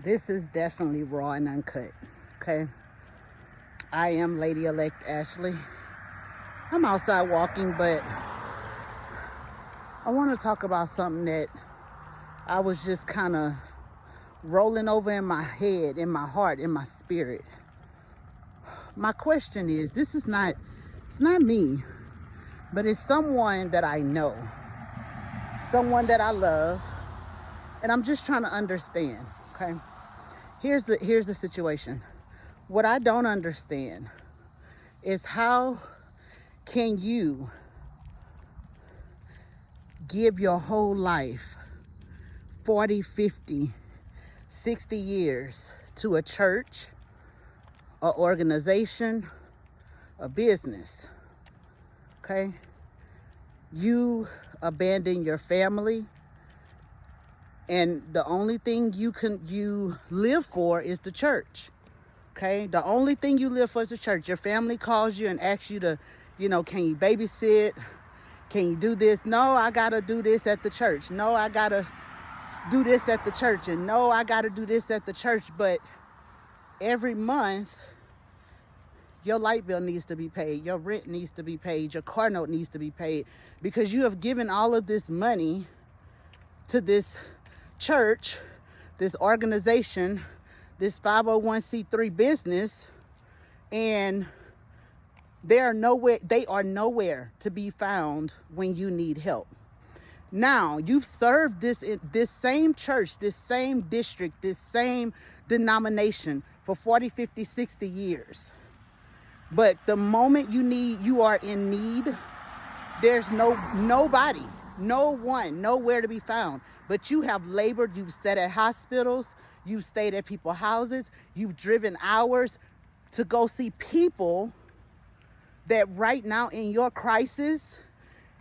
This is definitely raw and uncut, okay? I am Lady-elect Ashley. I'm outside walking, but I want to talk about something that I was just kind of rolling over in my head, in my heart, in my spirit. My question is, it's not me, but it's someone that I know, someone that I love, and I'm just trying to understand, okay? Here's the situation. What I don't understand is how can you give your whole life, 40, 50, 60 years to a church, an organization, a business, okay? You abandon your family, and the only thing you live for is the church, okay? The only thing you live for is the church. Your family calls you and asks you to, can you babysit? Can you do this? No, I gotta do this at the church. No, I gotta do this at the church. And no, I gotta do this at the church. But every month, your light bill needs to be paid. Your rent needs to be paid. Your car note needs to be paid. Because you have given all of this money to this church, this organization, this 501c3 business, and they are nowhere to be found when you need help. Now, you've served this same church, this same district, this same denomination for 40, 50, 60 years. But the moment you are in need, there's nobody, no one, nowhere to be found. But you have labored, you've sat at hospitals, you've stayed at people's houses, you've driven hours to go see people that right now in your crisis,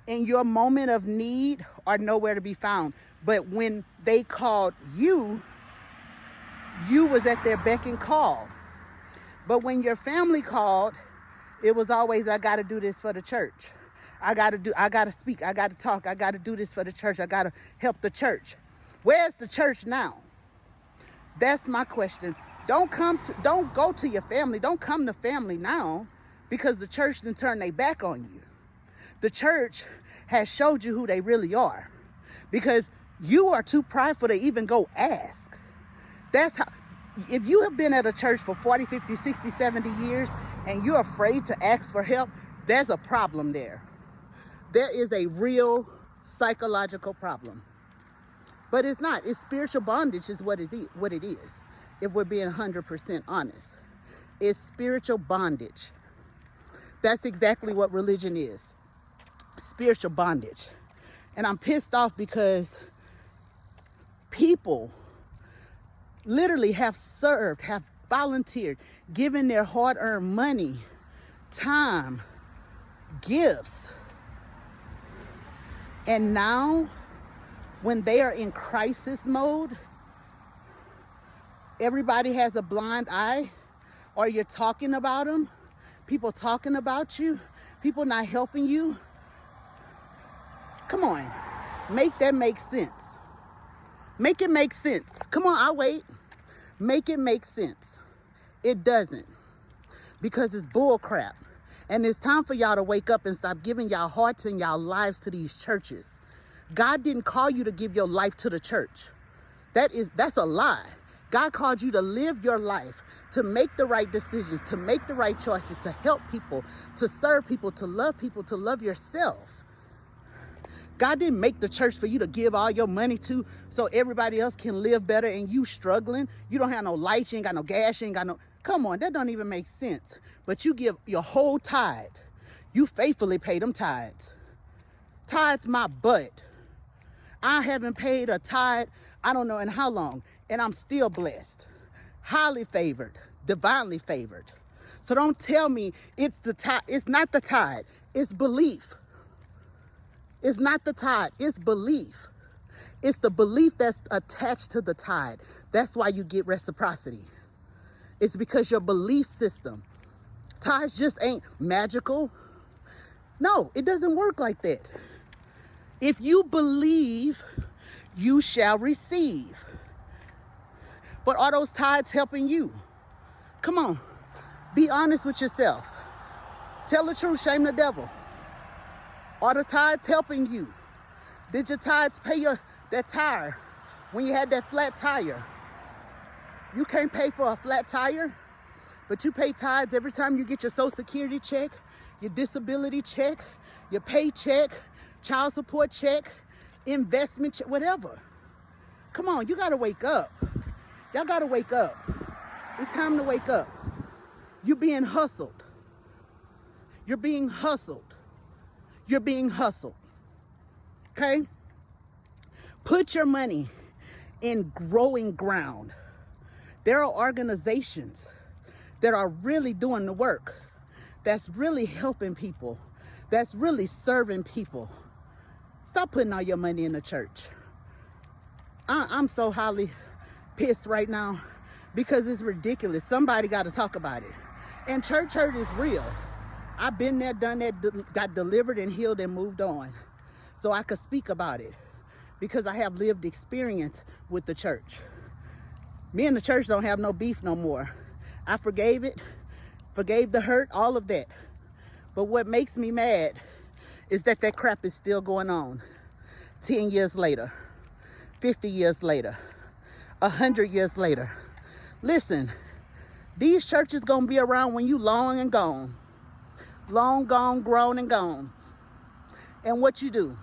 in your moment of need, are nowhere to be found. But when they called you was at their beck and call. But when your family called, it was always, I got to do this for the church. I got to speak, I got to talk, I got to do this for the church, I got to help the church. Where's the church now? That's my question. Don't go to your family. Don't come to family now because the church done turned their back on you. The church has showed you who they really are because you are too prideful to even go ask. That's how. If you have been at a church for 40, 50, 60, 70 years and you're afraid to ask for help, there's a problem there. There is a real psychological problem. But it's not. It's spiritual bondage is what it is. If we're being 100% honest. It's spiritual bondage. That's exactly what religion is. Spiritual bondage. And I'm pissed off because people literally have served, have volunteered, given their hard-earned money, time, gifts. And now, when they are in crisis mode, everybody has a blind eye, or you're talking about them, people talking about you, people not helping you. Come on, make that make sense. Make it make sense. Come on, I'll wait. Make it make sense. It doesn't, because it's bull crap. And it's time for y'all to wake up and stop giving y'all hearts and y'all lives to these churches. God didn't call you to give your life to the church. That's a lie. God called you to live your life, to make the right decisions, to make the right choices, to help people, to serve people, to love yourself. God didn't make the church for you to give all your money to so everybody else can live better and you struggling. You don't have no lights, you ain't got no gas, you ain't got no... Come on, that don't even make sense. But you give your whole tithe. You faithfully pay them tithes. Tithes my butt. I haven't paid a tithe, I don't know in how long, and I'm still blessed. Highly favored, divinely favored. So don't tell me it's the tithe. It's not the tithe. It's belief. It's not the tithe. It's belief. It's the belief that's attached to the tithe. That's why you get reciprocity. It's because your belief system. Tithes just ain't magical. No, it doesn't work like that. If you believe, you shall receive. But are those tithes helping you? Come on, be honest with yourself. Tell the truth, shame the devil. Are the tithes helping you? Did your tithes pay that tire when you had that flat tire? You can't pay for a flat tire, but you pay tithes every time you get your Social Security check, your disability check, your paycheck, child support check, investment check, whatever. Come on, you gotta wake up. Y'all gotta wake up. It's time to wake up. You're being hustled. You're being hustled. You're being hustled. Okay? Put your money in growing ground. There are organizations that are really doing the work, that's really helping people, that's really serving people. Stop putting all your money in the church. I'm so highly pissed right now because it's ridiculous. Somebody got to talk about it. And church hurt is real. I've been there, done that, got delivered and healed and moved on. So I could speak about it because I have lived experience with the church. Me and the church don't have no beef no more. I forgave it, forgave the hurt, all of that. But what makes me mad is that crap is still going on 10 years later, 50 years later, 100 years later. Listen, these churches gonna be around when you long and gone. Long gone, grown and gone. And what you do?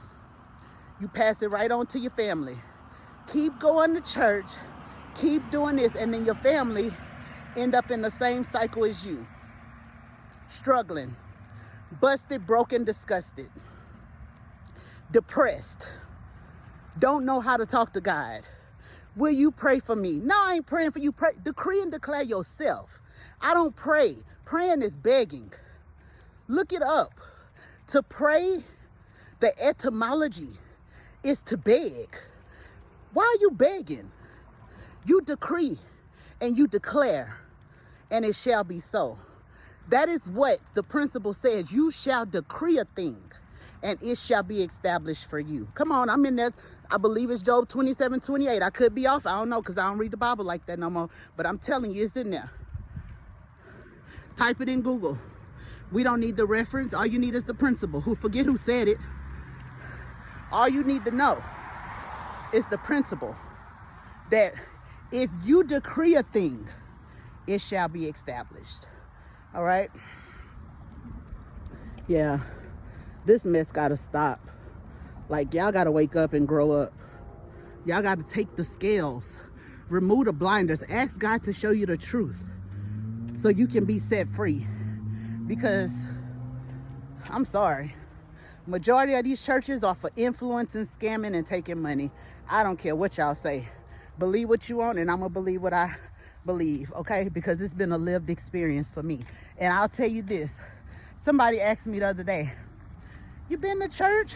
You pass it right on to your family. Keep going to church, keep doing this, and then your family end up in the same cycle as you. Struggling, busted, broken, disgusted, depressed, don't know how to talk to God. Will you pray for me? No, I ain't praying for you. Pray, decree and declare yourself. I don't pray. Praying is begging. Look it up. To pray, the etymology is to beg. Why are you begging? You decree and you declare, and it shall be so. That is what the principle says. You shall decree a thing, and it shall be established for you. Come on, I'm in there. I believe it's Job 27:28. I could be off. I don't know because I don't read the Bible like that no more. But I'm telling you, it's in there. Type it in Google. We don't need the reference. All you need is the principle. Forget who said it. All you need to know is the principle that if you decree a thing, it shall be established. All right? Yeah. This mess gotta stop. Like, y'all gotta wake up and grow up. Y'all gotta take the scales, remove the blinders, ask God to show you the truth so you can be set free. Because I'm sorry, majority of these churches are for influencing, scamming, and taking money. I don't care what y'all say. Believe what you want, and I'm gonna believe what I believe, okay? Because it's been a lived experience for me. And I'll tell you this, somebody asked me the other day, you been to church?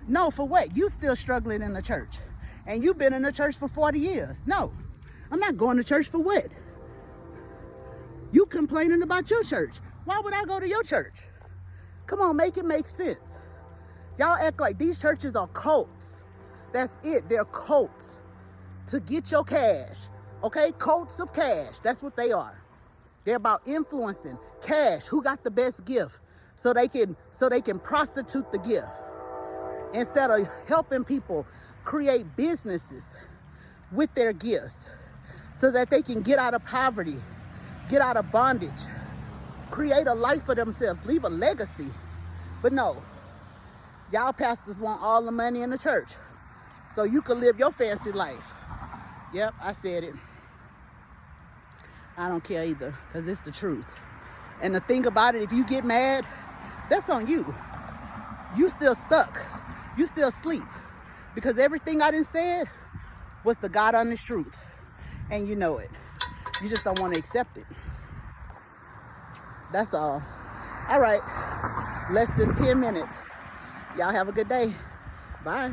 No, for what? You still struggling in the church. And you've been in the church for 40 years. No, I'm not going to church for what? You complaining about your church. Why would I go to your church? Come on, make it make sense. Y'all act like these churches are cults. That's it, they're cults to get your cash, okay? Cults of cash, that's what they are. They're about influencing cash, who got the best gift, so they can prostitute the gift instead of helping people create businesses with their gifts so that they can get out of poverty, get out of bondage, create a life for themselves, leave a legacy. But no, y'all pastors want all the money in the church so you can live your fancy life. Yep, I said it. I don't care either, because it's the truth. And the thing about it, if you get mad, that's on you. You still stuck. You still asleep. Because everything I done said was the God honest truth. And you know it. You just don't want to accept it. That's all. All right. Less than 10 minutes. Y'all have a good day. Bye.